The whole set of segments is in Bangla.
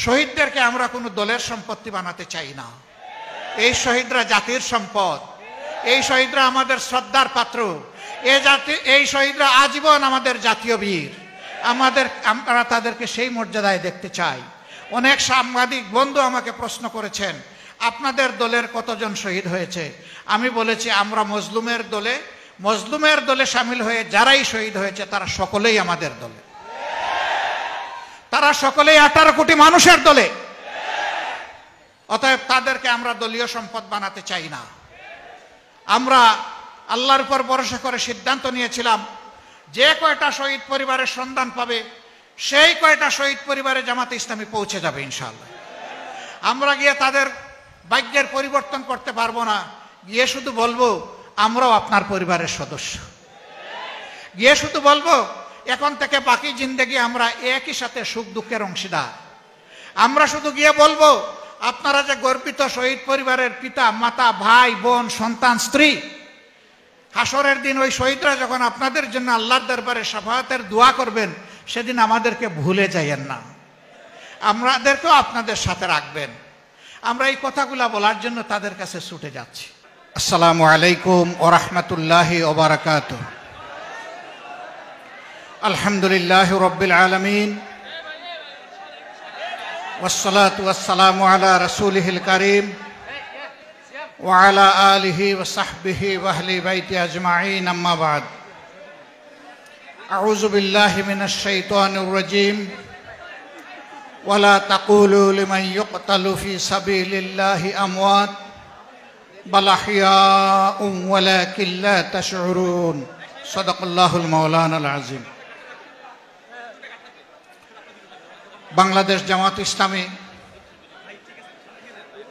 শহীদদেরকে আমরা কোনো দলের সম্পত্তি বানাতে চাই না। এই শহীদরা জাতির সম্পদ, এই শহীদরা আমাদের শ্রদ্ধার পাত্র, এই শহীদরা আজীবন আমাদের জাতীয় বীর। আমরা তাদেরকে সেই মর্যাদায় দেখতে চাই। অনেক সাংবাদিক বন্ধু আমাকে প্রশ্ন করেছেন, আপনাদের দলের কতজন শহীদ হয়েছে? আমি বলেছি, আমরা মজলুমের দলে সামিল হয়ে যারাই শহীদ হয়েছে তারা সকলেই আমাদের দলে, তারা সকলেই 18 কোটি মানুষের দলে। অতএব তাদেরকে আমরা দলীয় সম্পদ বানাতে চাই না। আমরা আল্লাহর উপর ভরসা করে সিদ্ধান্ত নিয়েছিলাম, যে কয়টা শহীদ পরিবারের সন্ধান পাবে সেই কয়টা শহীদ পরিবারে জামাতে ইসলামী পৌঁছে যাবে ইনশাআল্লাহ। আমরা গিয়ে তাদের ভাগ্যের পরিবর্তন করতে পারবো না, গিয়ে শুধু বলবো আমরাও আপনার পরিবারের সদস্য। গিয়ে শুধু বলবো এখন থেকে বাকি জিন্দেগি আমরা একই সাথে সুখ দুঃখের অংশীদার। আমরা শুধু গিয়ে বলবো আপনারা যে গর্বিত শহীদ পরিবারের পিতা মাতা ভাই বোন সন্তান স্ত্রী, হাসরের দিন ওই শহীদরা যখন আপনাদের জন্য আল্লাহর দরবারে শাফাআতের দোয়া করবেন সেদিন আমাদেরকে ভুলে যাইয়েন না, আমাদেরকেও আপনাদের সাথে রাখবেন। আমরা এই কথাগুলা বলার জন্য তাদের কাছে ছুটে যাচ্ছি। আসসালামু আলাইকুম ওয়া রাহমাতুল্লাহি ওয়া বারাকাতুহু। আলহামদুলিল্লাহি রাব্বিল আলামিন ওয়াসসালাতু ওয়াসসালামু আলা রাসূলিহিল কারীম ওয়া আলা আলিহি ওয়া সাহবিহি ওয়া আহলি বাইতি আজমাইন, আম্মা বা'দ। আউযু বিল্লাহি মিনাশ শাইতানির রাজীম। ওয়ালা তাকুলু লিমান ইউকতালু ফি সাবিলিল্লাহি আমওয়াত বাল আহইয়াউম ওয়ালাকিন লা তাশউরুন। সাদাকাল্লাহুল মাওলানাল আযীম। বাংলাদেশ জামাত ইসলামী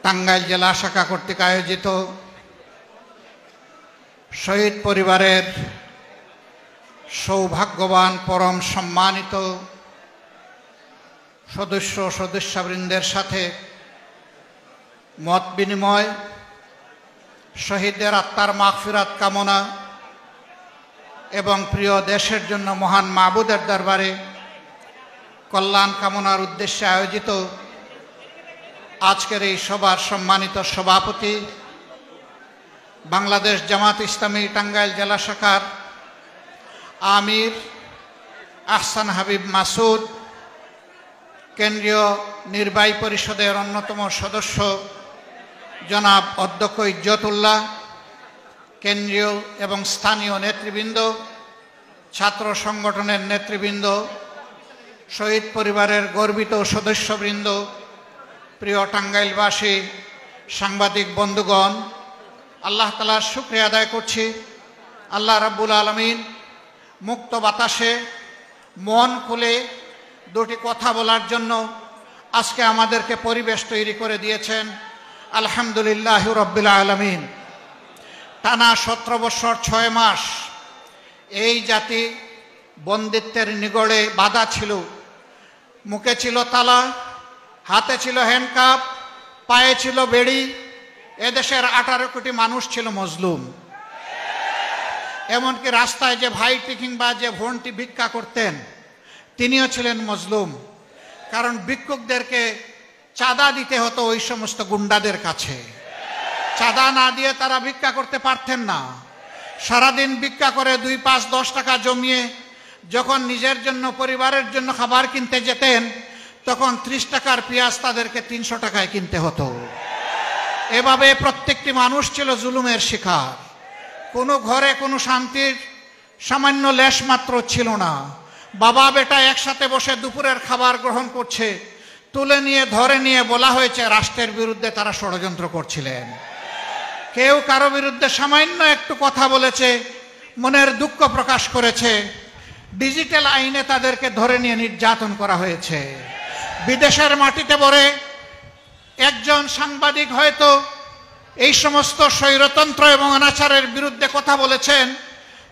টাঙ্গাইল জেলা শাখা কর্তৃক আয়োজিত শহীদ পরিবারের সৌভাগ্যবান পরম সম্মানিত সদস্যবৃন্দের সাথে মত বিনিময়, শহীদদের আত্মার মাগফিরাত কামনা এবং প্রিয় দেশের জন্য মহান মাবুদের দরবারে কল্যাণ কামনার উদ্দেশ্যে আয়োজিত আজকের এই সভার সম্মানিত সভাপতি, বাংলাদেশ জামাত ইসলামী টাঙ্গাইল জেলা শাখার আমির আহসান হাবিব মাসুদ, কেন্দ্রীয় নির্বাহী পরিষদের অন্যতম সদস্য জনাব অধ্যক্ষ ইজ্জতুল্লাহ, কেন্দ্রীয় এবং স্থানীয় নেতৃবৃন্দ, ছাত্র সংগঠনের নেতৃবৃন্দ, শহীদ পরিবারের গর্বিত সদস্যবৃন্দ, প্রিয় টাঙ্গাইলবাসী, সাংবাদিক বন্ধুগণ, আল্লাহ তাআলার শুকরিয়া আদায় করছি। আল্লাহ রাব্বুল আলামিন মুক্ত বাতাসে মন খুলে দুটি কথা বলার জন্য আজকে আমাদেরকে পরিবেশ তৈরি করে দিয়েছেন। আলহামদুলিল্লাহ রাব্বিল আলামিন। টানা 17 বছর 6 মাস এই জাতি বন্দিত্বের নিগড়ে বাধা ছিল। মুখে ছিল তালা, হাতে ছিল হ্যান্ডকাপ, পায়ে ছিল বেড়ি। এদেশের 18 কোটি মানুষ ছিল মজলুম। এমনকি রাস্তায় যে ভাইটি কিংবা যে বোনটি ভিক্ষা করতেন তিনিও ছিলেন মজলুম। কারণ ভিক্ষুকদেরকে চাঁদা দিতে হতো ওই সমস্ত গুন্ডাদের কাছে। চাঁদা না দিয়ে তারা ভিক্ষা করতে পারতেন না। সারাদিন ভিক্ষা করে 2, 5, 10 টাকা জমিয়ে যখন নিজের জন্য পরিবারের জন্য খাবার কিনতে যেতেন তখন 30 টাকার পেঁয়াজ তাদেরকে 300 টাকায় কিনতে হতো। এভাবে প্রত্যেকটি মানুষ ছিল জুলুমের শিকার। কোনো ঘরে কোনো শান্তির সামান্য লেশ মাত্র ছিল না। বাবা বেটা একসাথে বসে দুপুরের খাবার গ্রহণ করছে, তুলে নিয়ে ধরে নিয়ে বলা হয়েছে রাষ্ট্রের বিরুদ্ধে তারা ষড়যন্ত্র করছিলেন। কেউ কারো বিরুদ্ধে সামান্য একটু কথা বলেছে, মনের দুঃখ প্রকাশ করেছে, ডিজিটাল আইনে তাদেরকে ধরে নিয়ে নির্যাতন করা হয়েছে। বিদেশের মাটিতে পড়ে একজন সাংবাদিক হয়তো এই সমস্ত স্বৈরতন্ত্র এবং অনাচারের বিরুদ্ধে কথা বলেছেন,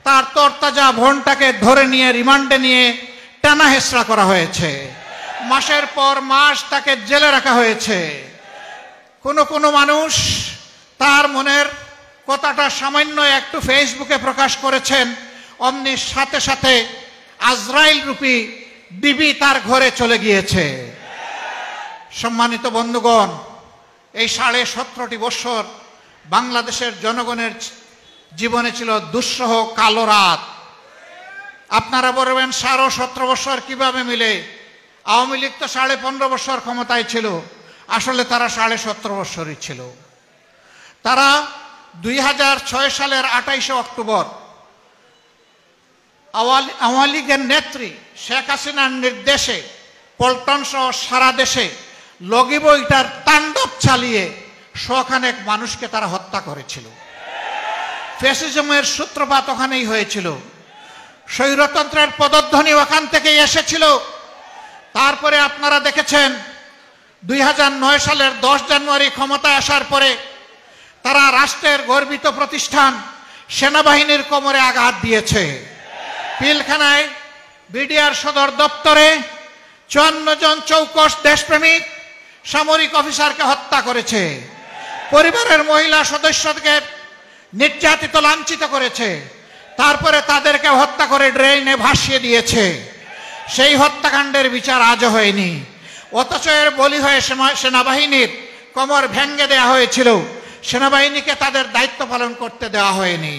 তার তরতাজা বোনটাকে ধরে নিয়ে রিমান্ডে নিয়ে টানা হেঁচড়া করা হয়েছে। মাসের পর মাস তাকে জেলে রাখা হয়েছে। কোনো মানুষ তার মনের কথাটা সামান্য একটু ফেসবুকে প্রকাশ করেছেন, অমনি সাথে সাথে আজরাইল রূপী ডিবি তার ঘরে চলে গিয়েছে। সম্মানিত বন্ধুগণ, এই 17.5 বছর বাংলাদেশের জনগণের জীবনে ছিল দুঃসহ কালো রাত। আপনারা বলবেন 17 বছর কিভাবে মিলে? আওয়ামী লীগ তো 15.5 বছর ক্ষমতায় ছিল। আসলে তারা 17.5 বছরই ছিল। তারা 2006 সালের 28 অক্টোবর আওয়ামী লীগের নেত্রী শেখ হাসিনার নির্দেশে পল্টন সহ সারা দেশে লগি বইটার তাণ্ডব চালিয়ে শখানেক মানুষকে তারা হত্যা করেছিল। ফ্যাসিজমের সূত্রপাত ওখানেই হয়েছিল, স্বৈরতন্ত্রের পদধ্বনি ওখান থেকেই এসেছিল। তারপরে আপনারা দেখেছেন 2009 সালের 10 জানুয়ারি ক্ষমতায় আসার পরে তারা রাষ্ট্রের গর্বিত প্রতিষ্ঠান সেনাবাহিনীর কোমরে আঘাত দিয়েছে। পিলখানায় বিডিআর সদর দপ্তরে 54 জন চৌকস দেশপ্রেমিক সামরিক অফিসারকে হত্যা করেছে। পরিবারের মহিলা সদস্যকে নির্যাতিত লাঞ্ছিত করেছে। তারপরে তাদেরকে হত্যা করে ড্রেনে ভাসিয়ে দিয়েছে। সেই হত্যাকাণ্ডের বিচার আজও হয়নি। অথচ এর বলি হয়ে সেনাবাহিনীর কোমর ভেঙে দেওয়া হয়েছিল। সেনাবাহিনীকে তাদের দায়িত্ব পালন করতে দেওয়া হয়নি।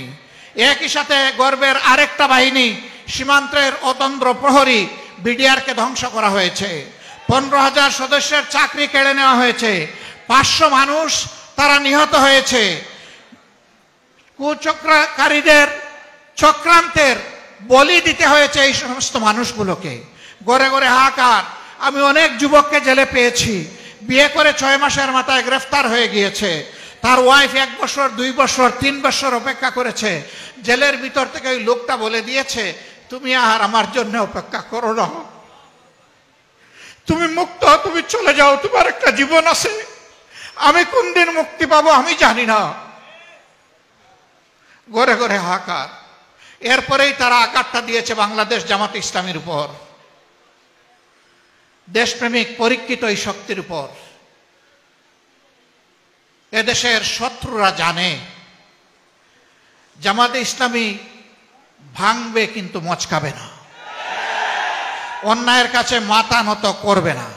একই সাথে গর্বের আরেকটা বাহিনী সীমান্তের অতন্ত্র প্রহরী বিডিআরকে ধ্বংস করা হয়েছে। 15,000 সদস্যের চাকরি কেড়ে নেওয়া হয়েছে। 500 মানুষ তারা নিহত হয়েছে। কুচক্রকারীদের চক্রান্তের বলি দিতে হয়েছে এই সমস্ত মানুষগুলোকে। গড়ে গড়ে হাহাকার। আমি অনেক যুবককে জেলে পেয়েছি, বিয়ে করে 6 মাসের মাথায় গ্রেফতার হয়ে গিয়েছে। তার ওয়াইফ 1 বছর 2 বছর 3 বছর অপেক্ষা করেছে। জেলের ভিতর থেকে ওই লোকটা বলে দিয়েছে, তুমি আর আমার জন্য অপেক্ষা করো না, তুমি মুক্ত, তুমি চলে যাও, তোমার একটা জীবন আছে। আমি কোন দিন মুক্তি পাবো আমি জানি না। গড়ে গড়ে হাহাকার। এরপরেই তারা আঘাতটা দিয়েছে বাংলাদেশ জামাত ইসলামীর উপর, দেশপ্রেমিক পরীক্ষিত এই শক্তির উপর। এদেশের শত্রুরা জানে জামাতে ইসলামী ভাঙবে কিন্তু মচকাবে না, অন্যায়ের কাছে মাথা নত করবে না,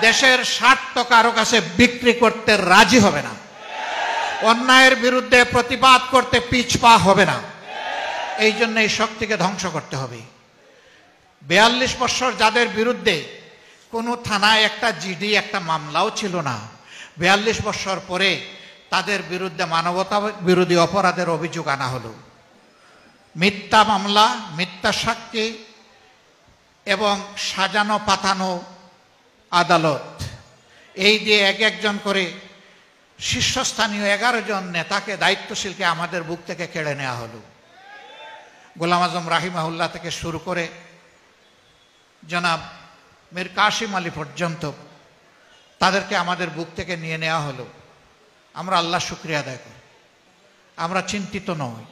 দেশের স্বার্থ কারো কাছে বিক্রি করতে রাজি হবে না, অন্যায়ের বিরুদ্ধে প্রতিবাদ করতে পিছপা হবে না। এই জন্য এই শক্তিকে ধ্বংস করতে হবে। 42 বছর যাদের বিরুদ্ধে কোনো থানায় একটা জিডি একটা মামলাও ছিল না, 42 বছর পরে তাদের বিরুদ্ধে মানবতা বিরোধী অপরাধের অভিযোগ আনা হলো। মিথ্যা মামলা, মিথ্যা সাক্ষী এবং সাজানো পাতানো আদালত, এই দিয়ে এক একজন করে শীর্ষস্থানীয় 11 জন নেতাকে, দায়িত্বশীলকে আমাদের বুক থেকে কেড়ে নেওয়া হলো। গোলাম আজম রাহিমাহুল্লাহ থেকে শুরু করে জনাব মীর কাসিম আলী পর্যন্ত তাদেরকে আমাদের বুক থেকে নিয়ে নেওয়া হলো। আমরা আল্লাহ শুকরিয়া আদায় করি। আমরা চিন্তিত নই,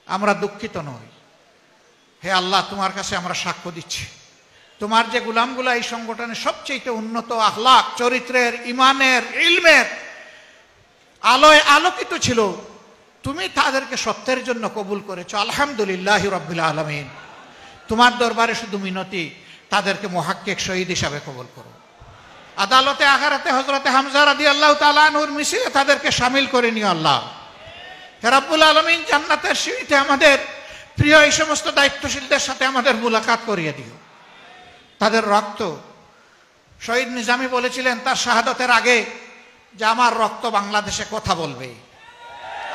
আমরা দুঃখিত নই। হে আল্লাহ, তোমার কাছে আমরা সাক্ষ্য দিচ্ছি, তোমার যে গোলামগুলো এই সংগঠনে সবচেয়ে উন্নত আখলাক, চরিত্রের, ইমানের, ইলমের আলোয় আলোকিত ছিল, তুমি তাদেরকে সত্যের জন্য কবুল করেছো। আলহামদুলিল্লাহ রাব্বিল আলামিন। তোমার দরবারে শুধু মিনতি, তাদেরকে মুহাক্কিক শহীদ হিসাবে কবুল করো। আদালতে আখিরাতে হযরতে হামজা রাদিয়াল্লাহু তাআলা আনহুর মিছিলে তাদেরকে শামিল করে নিও আল্লাহ। হে রাব্বুল আলামিন, জান্নাতের সিঁড়িতে আমাদের প্রিয় এই সমস্ত দায়িত্বশীলদের সাথে আমাদের মুলাকাত করিয়ে দিও। তাদের রক্ত, শহীদ নিজামী বলেছিলেন তার শাহাদাতের আগে যে আমার রক্ত বাংলাদেশে কথা বলবে,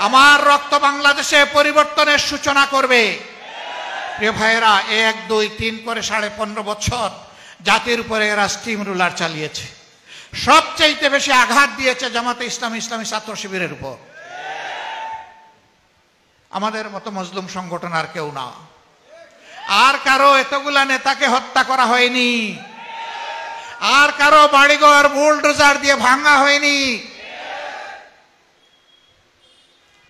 আমার রক্ত বাংলাদেশে পরিবর্তনের সূচনা করবে। প্রিয় ভাইয়েরা, 1, 2, 3 করে 15.5 বছর জাতির উপরে এরা স্টিম রুলার চালিয়েছে। সবচেয়ে বেশি আঘাত দিয়েছে জামাতে ইসলামী, ইসলামী ছাত্র শিবিরের উপর। আমাদের মতো মজলুম সংগঠন আর কেউ না। আর কারো এতগুলা নেতাকে হত্যা করা হয়নি, আর কারো বাড়িঘর বুলডোজার দিয়ে ভাঙা হয়নি,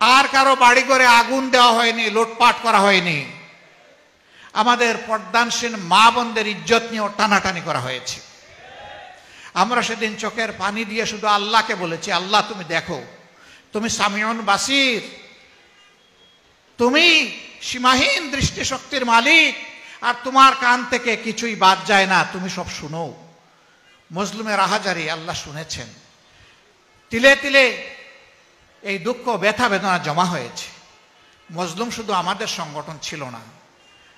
আর কারো বাড়িঘরে আগুন দেওয়া হয়নি, লুটপাট করা হয়নি। আমাদের পর্দানসীন মা বোনদের ইজ্জত নিয়ে টানাটানি করা হয়েছে। আমরা সেদিন চোখের পানি দিয়ে শুধু আল্লাহকে বলেছি, আল্লাহ তুমি দেখো, তুমি সামিউন বাসির, তুমি সীমাহীন দৃষ্টিশক্তির মালিক, আর তোমার কান থেকে কিছুই বাদ যায় না, তুমি সব শুনো। মজলুমের আহাজারি আল্লাহ শুনেছেন। তিলে তিলে এই দুঃখ ব্যথা বেদনা জমা হয়েছে। মজলুম শুধু আমাদের সংগঠন ছিল না,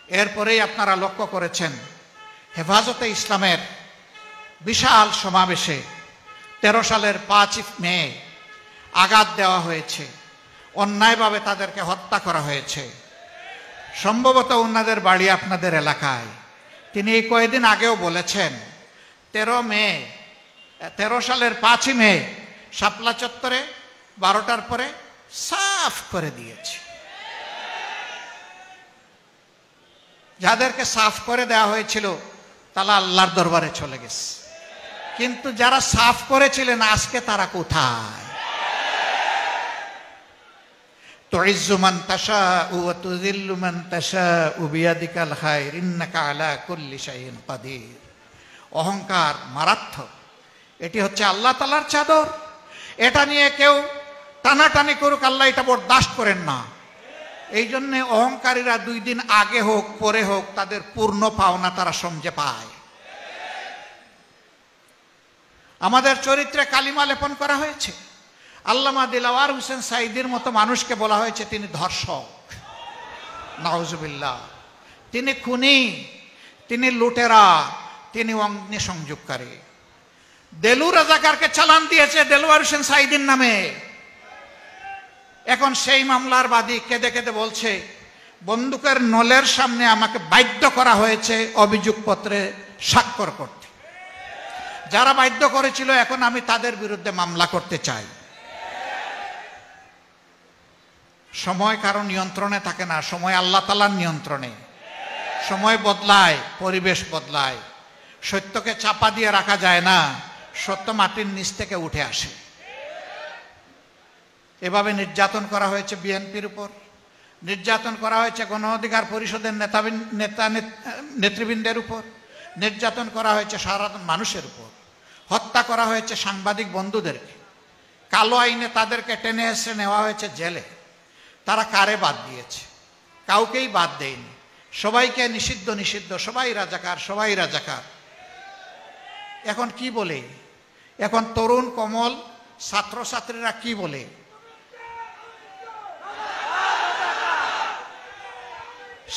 এরপরেই আপনারা লক্ষ্য করেছেন হেফাজতে ইসলামের বিশাল সমাবেশে 13 সালের 5 মে আঘাত দেওয়া হয়েছে, অন্যায়ভাবে তাদেরকে হত্যা করা হয়েছে। সম্ভবত ওনাদের বাড়ি আপনাদের এলাকায়। তিনি এই কয়েকদিন আগেও বলেছেন 13 সালের 5 মে শাপলা চত্বরে 12টার পরে সাফ করে দিয়েছে। যাদেরকে সাফ করে দেওয়া হয়েছিল তারা আল্লাহর দরবারে চলে গেছে, কিন্তু যারা সাফ করেছিলেন আজকে তারা কোথায়? তুইজ্জু মান তাশাউ ওয়া তুযিল্লু মান তাশাউ বিয়াদিকাল খায়র ইন্নাকা আলা কুল্লি শাইইন কাদির। অহংকার মারাত্মক। এটি হচ্ছে আল্লাহ তাআলার চাদর। এটা নিয়ে কেউ টানাটানি করুক, আল্লাহ এটা বরদাস্ত করেন না। এই জন্য অহংকারীরা 2 দিন আগে হোক পরে হোক তাদের পূর্ণ পাওনা তারা সমঝে পায়। আমাদের চরিত্রে কালিমা লেপন করা হয়েছে। আল্লামা দিলওয়ার হোসেন সাঈদীর মতো মানুষকে বলা হয়েছে তিনি ধর্ষক, নাউজুবিল্লাহ। তিনি খুনি, তিনি লুটেরা, তিনি অগ্নিসংযোগকারী। দেলু রাজাকারকে চালান দিয়েছে দেলওয়ার হোসেন সাঈদীর নামে। এখন সেই মামলার বাদী কেঁদে কেঁদে বলছে বন্দুকের নলের সামনে আমাকে বাধ্য করা হয়েছে অভিযোগপত্রে স্বাক্ষর করতে। যারা বাধ্য করেছিল এখন আমি তাদের বিরুদ্ধে মামলা করতে চাই। সময় কারো নিয়ন্ত্রণে থাকে না, সময় আল্লাহ তাআলার নিয়ন্ত্রণে। সময় বদলায়, পরিবেশ বদলায়। সত্যকে চাপা দিয়ে রাখা যায় না, সত্য মাটির নিচ থেকে উঠে আসে। এভাবে নির্যাতন করা হয়েছে বিএনপির উপর, নির্যাতন করা হয়েছে গণ অধিকার পরিষদের নেতৃবৃন্দের উপর, নির্যাতন করা হয়েছে সাধারণ মানুষের উপর, হত্যা করা হয়েছে সাংবাদিক বন্ধুদেরকে। কালো আইনে তাদেরকে টেনে এসে নেওয়া হয়েছে জেলে। তারা কারে বাদ দিয়েছে? কাউকেই বাদ দেয়নি। সবাইকে নিষিদ্ধ নিষিদ্ধ, সবাই রাজাকার, সবাই রাজাকার। এখন কি বলে? এখন তরুণ কমল ছাত্রছাত্রীরা কি বলে?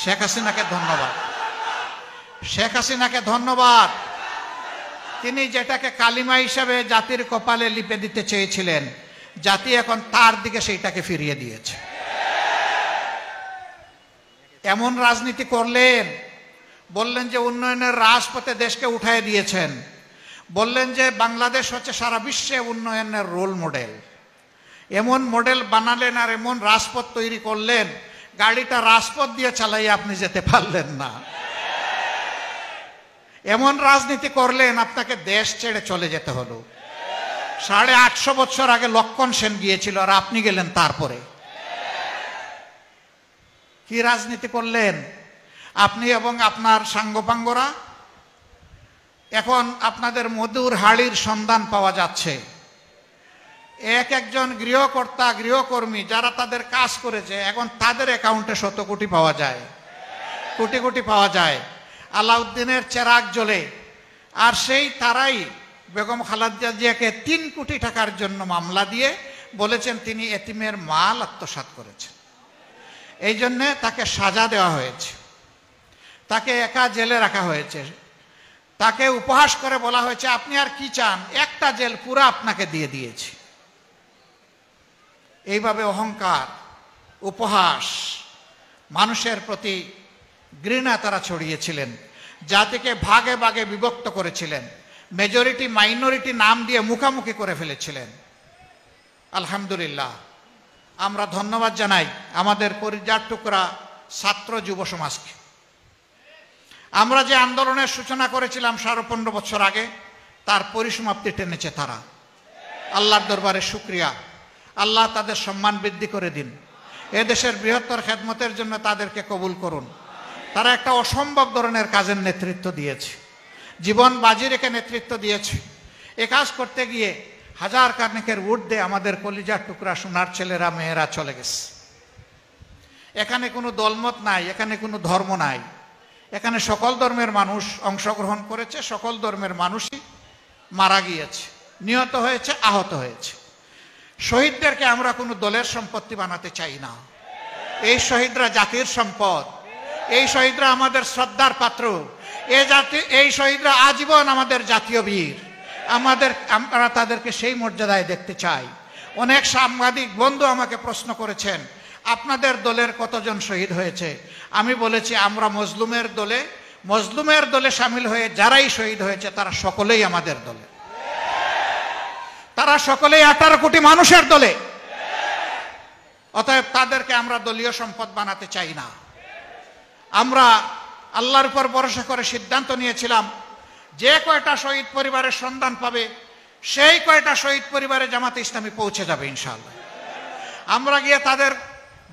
শেখ হাসিনাকে ধন্যবাদ, শেখ হাসিনাকে ধন্যবাদ। তিনি যেটাকে কালিমা হিসাবে জাতির কপালে লিপে দিতে চেয়েছিলেন, জাতি এখন তার দিকে সেইটাকে ফিরিয়ে দিয়েছে। এমন রাজনীতি করলেন, বললেন যে উন্নয়নের রাজপথে দেশকে উঠায় দিয়েছেন, বললেন যে বাংলাদেশ হচ্ছে সারা বিশ্বে উন্নয়নের রোল মডেল। এমন মডেল বানালেন আর এমন রাজপথ তৈরি করলেন, গাড়িটা রাজপথ দিয়ে চালাই আপনি যেতে পারলেন না। এমন রাজনীতি করলেন আপনাকে দেশ ছেড়ে চলে যেতে হলো। 850 বছর আগে লক্ষণ সেন গিয়েছিল আর আপনি গেলেন তারপরে। কি রাজনীতি করলেন আপনি এবং আপনার সাঙ্গপাঙ্গরা? এখন আপনাদের মধুর হাড়ির সন্ধান পাওয়া যাচ্ছে। একজন গৃহকর্তা গৃহকর্মী যারা তাদের কাজ করেছে এখন তাদের অ্যাকাউন্টে 100 কোটি পাওয়া যায়, কোটি কোটি পাওয়া যায়। আলাউদ্দিনের চেরাগ জ্বলে, আর সেই তারাই বেগম খালেদা জিয়াকে 3 কোটি টাকার জন্য মামলা দিয়ে বলেছেন তিনি এতিমের মাল আত্মসাৎ করেছেন। এই জন্যে তাকে সাজা দেওয়া হয়েছে, তাকে একা জেলে রাখা হয়েছে, তাকে উপহাস করে বলা হয়েছে আপনি আর কি চান, একটা জেল পুরো আপনাকে দিয়ে দিয়েছি। এইভাবে অহংকার, উপহাস, মানুষের প্রতি ঘৃণা তারা ছড়িয়েছিলেন, জাতিকে ভাগে ভাগে বিভক্ত করেছিলেন, মেজরিটি মাইনরিটি নাম দিয়ে মুখামুখি করে ফেলেছিলেন। আলহামদুলিল্লাহ, আমরা ধন্যবাদ জানাই আমাদের পরিযার টুকরা ছাত্র যুব সমাজকে। আমরা যে আন্দোলনের সূচনা করেছিলাম 15.5 বছর আগে, তার পরিসমাপ্তি টেনেছে তারা। আল্লাহর দরবারে শুকরিয়া। আল্লাহ তাদের সম্মান বৃদ্ধি করে দিন। এদেশের বৃহত্তর খেদমতের জন্য তাদেরকে কবুল করুন। তারা একটা অসম্ভব ধরনের কাজের নেতৃত্ব দিয়েছে, জীবন বাজি রেখে নেতৃত্ব দিয়েছে। এ কাজ করতে গিয়ে হাজার কার্নিকের ঊর্ধ্বে আমাদের কলিজার টুকরা সোনার ছেলেরা মেয়েরা চলে গেছে। এখানে কোনো দলমত নাই, এখানে কোনো ধর্ম নাই, এখানে সকল ধর্মের মানুষ অংশগ্রহণ করেছে, সকল ধর্মের মানুষই মারা গিয়েছে, নিহত হয়েছে, আহত হয়েছে। শহীদদেরকে আমরা কোনো দলের সম্পত্তি বানাতে চাই না। এই শহীদরা জাতির সম্পদ, এই শহীদরা আমাদের শ্রদ্ধার পাত্র, এই শহীদরা আজীবন আমাদের জাতীয় বীর। আমরা তাদেরকে সেই মর্যাদায় দেখতে চাই। অনেক সাংবাদিক বন্ধু আমাকে প্রশ্ন করেছেন, আপনাদের দলের কতজন শহীদ হয়েছে? আমি বলেছি, আমরা মজলুমের দলে সামিল হয়ে যারাই শহীদ হয়েছে তারা সকলেই আমাদের দলে, তারা সকলেই 18 কোটি মানুষের দলে। অতএব তাদেরকে আমরা দলীয় সম্পদ বানাতে চাই না। আমরা আল্লাহর উপর ভরসা করে সিদ্ধান্ত নিয়েছিলাম, যে কয়টা শহীদ পরিবারের সন্ধান পাবে সেই কয়টা শহীদ পরিবারে জামাতে ইসলামী পৌঁছে যাবে ইনশাআল্লাহ। আমরা গিয়ে তাদের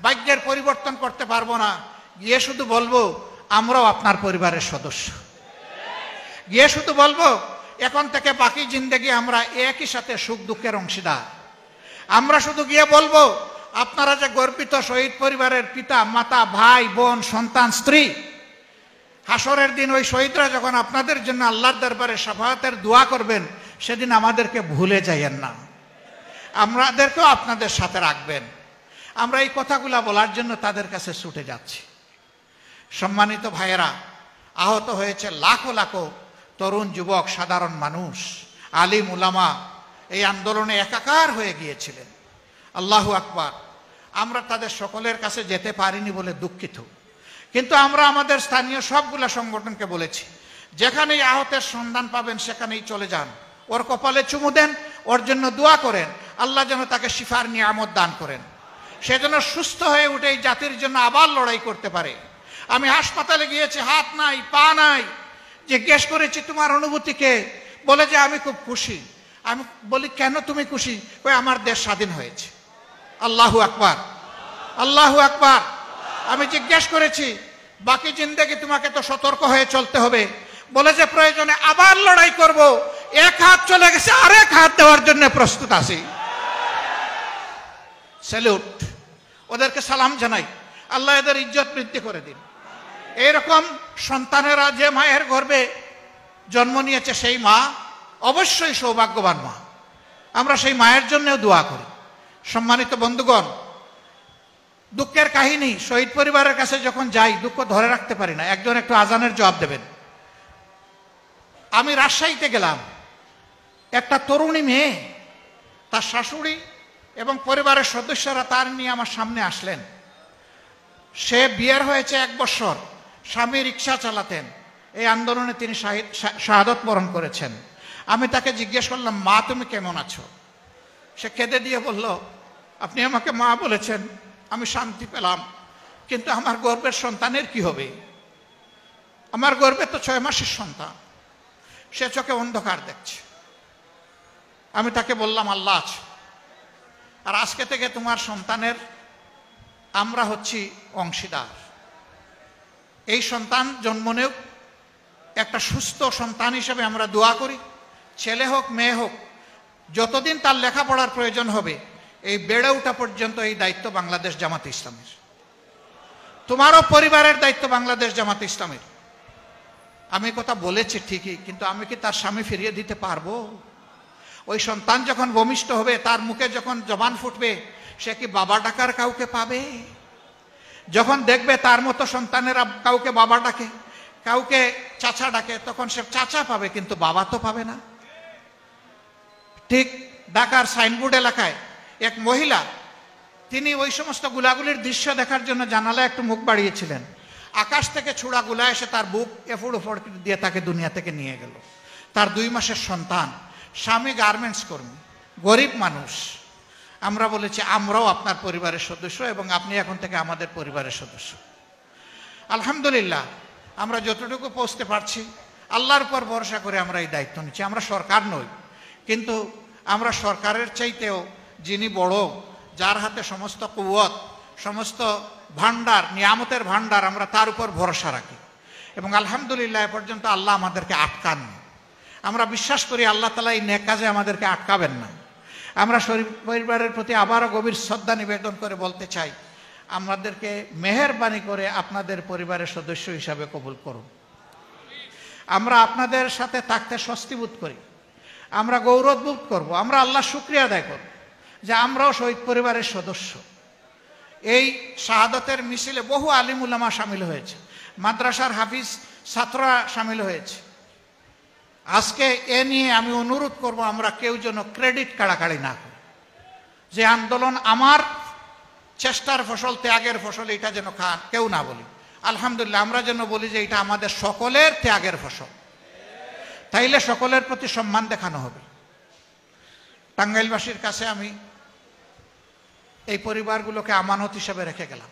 ভাগ্যের পরিবর্তন করতে পারবো না, গিয়ে শুধু বলবো আমরাও আপনার পরিবারের সদস্য। গিয়ে শুধু বলবো এখন থেকে বাকি জিন্দেগি আমরা একই সাথে সুখ দুঃখের অংশীদার। আমরা শুধু গিয়ে বলবো আপনারা যে গর্বিত শহীদ পরিবারের পিতা মাতা ভাই বোন সন্তান স্ত্রী, হাসরের দিন ওই শহীদরা যখন আপনাদের জন্য আল্লাহর দরবারে শাফাআতের দোয়া করবেন সেদিন আমাদেরকে ভুলে যাইয়েন না, আমাদেরকেও আপনাদের সাথে রাখবেন। আমরা এই কথাগুলা বলার জন্য তাদের কাছে ছুটে যাচ্ছি। সম্মানিত ভাইয়েরা, আহত হয়েছে লাখো লাখো তরুণ যুবক, সাধারণ মানুষ, আলিম উলামা এই আন্দোলনে একাকার হয়ে গিয়েছিলেন। আল্লাহু আকবার। আমরা তাদের সকলের কাছে যেতে পারিনি বলে দুঃখিত, কিন্তু আমরা আমাদের স্থানীয় সবগুলা সংগঠনকে বলেছি, যেখানেই আহতের সন্ধান পাবেন সেখানেই চলে যান, ওর কপালে চুমু দেন, ওর জন্য দোয়া করেন, আল্লাহ যেন তাকে শিফার নিয়ামত দান করেন, সে যেন সুস্থ হয়ে উঠে এই জাতির জন্য আবার লড়াই করতে পারে। আমি হাসপাতালে গিয়েছি, হাত নাই পা নাই, জিজ্ঞেস করেছি তোমার অনুভূতিকে, বলে যে আমি খুব খুশি। আমি বলি কেন তুমি খুশি? কই আমার দেশ স্বাধীন হয়েছে। আল্লাহু আকবার, আল্লাহু আকবার। আমি জিজ্ঞেস করেছি বাকি জিন্দেগি তোমাকে তো সতর্ক হয়ে চলতে হবে, বলে যে প্রয়োজনে আবার লড়াই করব, এক হাত চলে গেছে আরেক হাত দেওয়ার জন্য প্রস্তুত আছি। স্যালুট, ওদেরকে সালাম জানাই, আল্লাহ এদের ইজ্জত বৃদ্ধি করে দিন। এইরকম সন্তানেরা যে মায়ের গর্ভে জন্ম নিয়েছে সেই মা অবশ্যই সৌভাগ্যবান মা, আমরা সেই মায়ের জন্যও দোয়া করি। সম্মানিত বন্ধুগণ, দুঃখের কাহিনী, শহীদ পরিবারের কাছে যখন যাই দুঃখ ধরে রাখতে পারি না। একজন একটু আজানের জবাব দেবেন। আমি রাজশাহীতে গেলাম, একটা তরুণী মেয়ে, তার শাশুড়ি এবং পরিবারের সদস্যরা তার নিয়ে আমার সামনে আসলেন। সে বিয়ের হয়েছে 1 বছর, স্বামী রিক্সা চালাতেন, এই আন্দোলনে তিনি শাহাদত বরণ করেছেন। আমি তাকে জিজ্ঞেস করলাম, মা তুমি কেমন আছো? সে কেঁদে দিয়ে বলল, আপনি আমাকে মা বলেছেন, আমি শান্তি পেলাম, কিন্তু আমার গর্ভের সন্তানের কি হবে? আমার গর্ভে তো 6 মাসের সন্তান। সে চোখে অন্ধকার দেখছে। আমি তাকে বললাম আল্লাহ আছে, আর আজকে থেকে তোমার সন্তানের আমরা হচ্ছি অংশীদার। এই সন্তান জন্ম নেও, একটা সুস্থ সন্তান হিসেবে আমরা দোয়া করি, ছেলে হোক মেয়ে হোক, যতদিন তার লেখাপড়ার প্রয়োজন হবে এই বেড়ে ওঠা পর্যন্ত এই দায়িত্ব বাংলাদেশ জামাতে ইসলামের। তোমারও পরিবারের দায়িত্ব বাংলাদেশ জামাতে ইসলামের। আমি কথা বলেছি ঠিকই, কিন্তু আমি কি তার স্বামী ফিরিয়ে দিতে পারবো? ওই সন্তান যখন ভূমিষ্ঠ হবে, তার মুখে যখন জবান ফুটবে, সে কি বাবা ডাকার কাউকে পাবে? যখন দেখবে তার মতো সন্তানেরা কাউকে বাবা ডাকে, কাউকে চাচা ডাকে, তখন সে চাচা পাবে, কিন্তু বাবা তো পাবে না। ঠিক ঢাকার সাইনবোর্ড এলাকায় এক মহিলা, তিনি ওই সমস্ত গুলাগুলির দৃশ্য দেখার জন্য জানালায় একটু মুখ বাড়িয়েছিলেন। আকাশ থেকে ছোড়া গুলা এসে তার বুক এফোড় ওফোড় দিয়ে তাকে দুনিয়া থেকে নিয়ে গেল। তার 2 মাসের সন্তান, স্বামী গার্মেন্টস কর্মী, গরিব মানুষ। আমরা বলেছি আমরাও আপনার পরিবারের সদস্য এবং আপনি এখন থেকে আমাদের পরিবারের সদস্য। আলহামদুলিল্লাহ, আমরা যতটুকু পৌঁছতে পারছি আল্লাহর উপর ভরসা করে আমরা এই দায়িত্ব নিচ্ছি। আমরা সরকার নই, কিন্তু আমরা সরকারের চাইতেও যিনি বড়, যার হাতে সমস্ত কুওয়াত, সমস্ত ভান্ডার, নিয়ামতের ভান্ডার, আমরা তার উপর ভরসা রাখি। এবং আলহামদুলিল্লাহ এ পর্যন্ত আল্লাহ আমাদেরকে আটকান। আমরা বিশ্বাস করি আল্লাহ তাআলা এই নেক কাজে আমাদেরকে আটকাবেন না। আমরা পরিবারের প্রতি আবারও গভীর শ্রদ্ধা নিবেদন করে বলতে চাই, আমাদেরকে মেহেরবানি করে আপনাদের পরিবারের সদস্য হিসাবে কবুল করুন। আমরা আপনাদের সাথে থাকতে স্বস্তি বোধ করি। আমরা গৌরববোধ করব, আমরা আল্লাহ শুকরিয়া আদায় করব যে আমরাও শহীদ পরিবারের সদস্য। এই শাহাদতের মিছিলে বহু আলিম উলামা সামিল হয়েছে, মাদ্রাসার হাফিজ ছাত্ররা সামিল হয়েছে। আজকে এ নিয়ে আমি অনুরোধ করব আমরা কেউ যেন ক্রেডিট কাড়াকাড়ি না করি, যে আন্দোলন আমার চেষ্টার ফসল, ত্যাগের ফসল, এটা যেন কেউ না বলি। আলহামদুলিল্লাহ আমরা যেন বলি যে এটা আমাদের সকলের ত্যাগের ফসল, তাইলে সকলের প্রতি সম্মান দেখানো হবে। টাঙ্গাইলবাসীর কাছে আমি এই পরিবারগুলোকে আমানত হিসেবে রেখে গেলাম,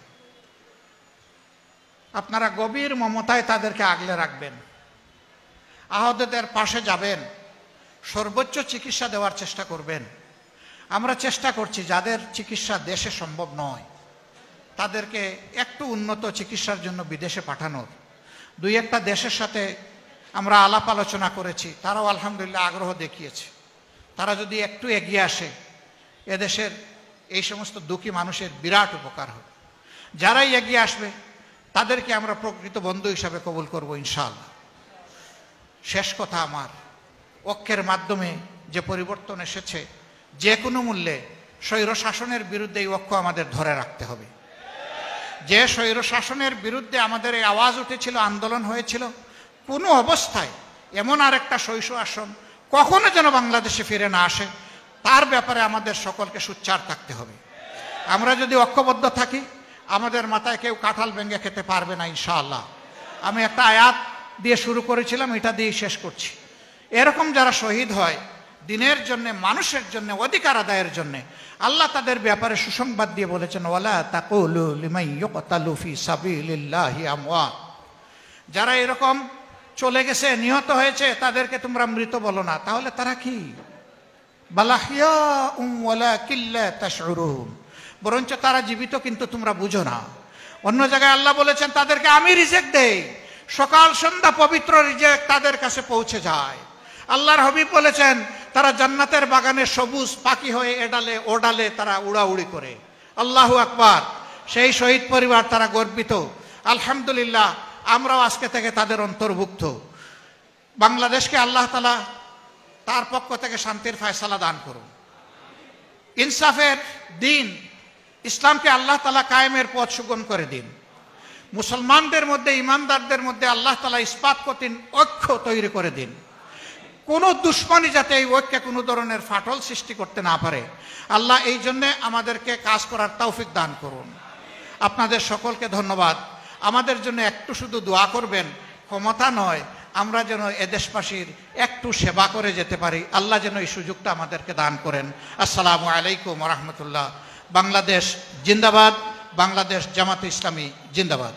আপনারা গভীর মমতায় তাদেরকে আগলে রাখবেন, আহতদের পাশে যাবেন, সর্বোচ্চ চিকিৎসা দেওয়ার চেষ্টা করবেন। আমরা চেষ্টা করছি যাদের চিকিৎসা দেশে সম্ভব নয় তাদেরকে একটু উন্নত চিকিৎসার জন্য বিদেশে পাঠানোর। দুই একটা দেশের সাথে আমরা আলাপ আলোচনা করেছি, তারাও আলহামদুলিল্লাহ আগ্রহ দেখিয়েছে। তারা যদি একটু এগিয়ে আসে এদেশের এই সমস্ত দুঃখী মানুষের বিরাট উপকার হবে। যারাই এগিয়ে আসবে তাদেরকে আমরা প্রকৃত বন্ধু হিসাবে কবুল করব ইনশাআল্লাহ। শেষ কথা আমার, ঐক্যের মাধ্যমে যে পরিবর্তন এসেছে, যে কোনো মূল্যে স্বৈর শাসনের বিরুদ্ধে এই ঐক্য আমাদের ধরে রাখতে হবে। যে স্বৈর শাসনের বিরুদ্ধে আমাদের এই আওয়াজ উঠেছিল, আন্দোলন হয়েছিল, কোনো অবস্থায় এমন আরেকটা স্বৈর শাসন কখনো যেন বাংলাদেশে ফিরে না আসে, তার ব্যাপারে আমাদের সকলকে সোচ্চার থাকতে হবে। আমরা যদি ঐক্যবদ্ধ থাকি আমাদের মাথায় কেউ কাঁঠাল ভেঙে খেতে পারবে না ইনশাআল্লাহ। আমি একটা আয়াত দিয়ে শুরু করেছিলাম, এটা দিয়ে শেষ করছি। এরকম যারা শহীদ হয় দিনের জন্য, মানুষের জন্য, অধিকার আদায়ের জন্য, আল্লাহ তাদের ব্যাপারে সুসংবাদ দিয়ে বলেছেন, ওয়ালা তাকুলু লিমান ইউকতালু ফি সাবিলিল্লাহি আমওয়াত। যারা এরকম চলে গেছে, নিহত হয়েছে, তাদেরকে তোমরা মৃত বলো না। তাহলে তারা কি? বাল আহইয়াউম ওয়ালাকিন লা তাশউরুন, বরঞ্চ তারা জীবিত কিন্তু তোমরা বুঝো না। অন্য জায়গায় আল্লাহ বলেছেন তাদেরকে আমি রিজেক্ট দেই, সকাল সন্ধ্যা পবিত্র রিজেক্ট তাদের কাছে পৌঁছে যায়। আল্লাহর হাবিব বলেছেন তারা জান্নাতের বাগানে সবুজ পাখি হয়ে এডালে ওডালে তারা উড়াউড়ি করে। আল্লাহু আকবার। সেই শহীদ পরিবার, তারা গর্বিত। আলহামদুলিল্লাহ আমরাও আজকে থেকে তাদের অন্তর্ভুক্ত। বাংলাদেশকে আল্লাহ তাআলা তার পক্ষ থেকে শান্তির ফয়সালা দান করুন। ইনসাফের দিন ইসলামকে আল্লাহ তাআলা কায়েমের পথ সুগম করে দিন। মুসলমানদের মধ্যে, ইমানদারদের মধ্যে আল্লাহ তাআলা ইস্পাত কঠিন ঐক্য তৈরি করে দিন। কোনো দুশ্মনী যাতে এই ঐক্যে কোনো ধরনের ফাটল সৃষ্টি করতে না পারে, আল্লাহ এই জন্যে আমাদেরকে কাজ করার তৌফিক দান করুন। আপনাদের সকলকে ধন্যবাদ। আমাদের জন্য একটু শুধু দোয়া করবেন, ক্ষমতা নয়, আমরা যেন এদেশবাসীর একটু সেবা করে যেতে পারি, আল্লাহ যেন এই সুযোগটা আমাদেরকে দান করেন। আসসালামু আলাইকুম ওয়া রাহমাতুল্লাহ। বাংলাদেশ জিন্দাবাদ, বাংলাদেশ জামাতে ইসলামী জিন্দাবাদ।